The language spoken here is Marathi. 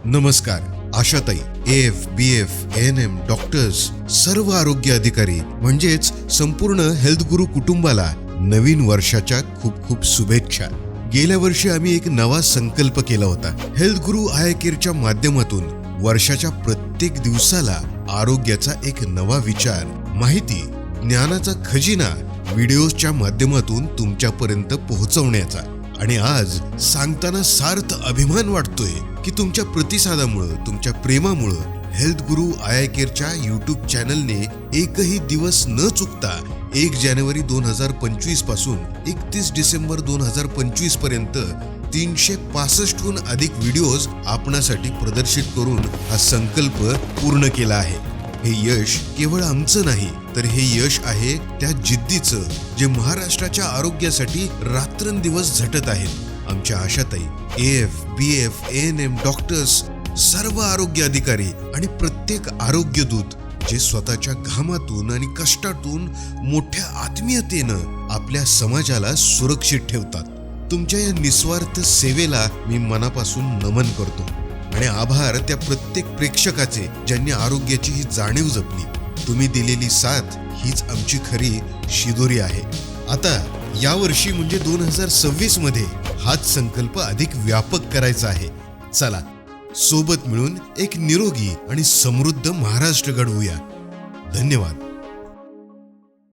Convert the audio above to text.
नमस्कार. आशाताई, AF, BF, ANM, डॉक्टर्स, सर्व आरोग्य अधिकारी म्हणजेच संपूर्ण हेल्थ गुरु कुटुंबाला नवीन वर्षाच्या खूप खूप शुभेच्छा. गेल्या वर्षी आम्ही एक नवा संकल्प केला होता. हेल्थ गुरु आय केअरच्या माध्यमातून वर्षाच्या प्रत्येक दिवसाला आरोग्याचा एक नवा विचार, माहिती, ज्ञानाचा खजिना व्हिडिओच्या माध्यमातून तुमच्यापर्यंत पोहोचवण्याचा. आणि आज सांगताना सार्थ अभिमान वाटतोय की तुमच्या प्रतिसादामुळे, तुमच्या प्रेमामुळे हेल्थ गुरु आय केअरच्या YouTube चॅनलने एकही दिवस न चुकता 1 जानेवारी 2025 पासून 31 डिसेंबर 2025 पर्यंत 365हून अधिक व्हिडिओज आपणासाठी प्रदर्शित करून हा संकल्प पूर्ण केला आहे. हे यश केवळ आमचं नाही, तर हे यश आहे त्या जिद्दीचं जे महाराष्ट्राच्या आरोग्यासाठी रात्रंदिवस झटत आहेत. आमच्या आशाताई, AF, BF, ANM, डॉक्टर्स, सर्व आरोग्य अधिकारी आणि प्रत्येक आरोग्यदूत जे स्वतःच्या घामातून आणि कष्टातून मोठ्या आत्मीयतेनं आपल्या समाजाला सुरक्षित ठेवतात. तुमच्या या निस्वार्थ सेवेला मी मनापासून नमन करतो आणि आभार त्या प्रत्येक प्रेक्षकाचे ज्यांनी आरोग्याची ही जाणीव जपली. तुम्ही दिलेली साथ हीच आमची खरी शिदोरी आहे. आता यावर्षी म्हणजे 2026 मध्ये हाच संकल्प अधिक व्यापक करायचा आहे. चला सोबत मिळून एक निरोगी आणि समृद्ध महाराष्ट्र घडवूया. धन्यवाद.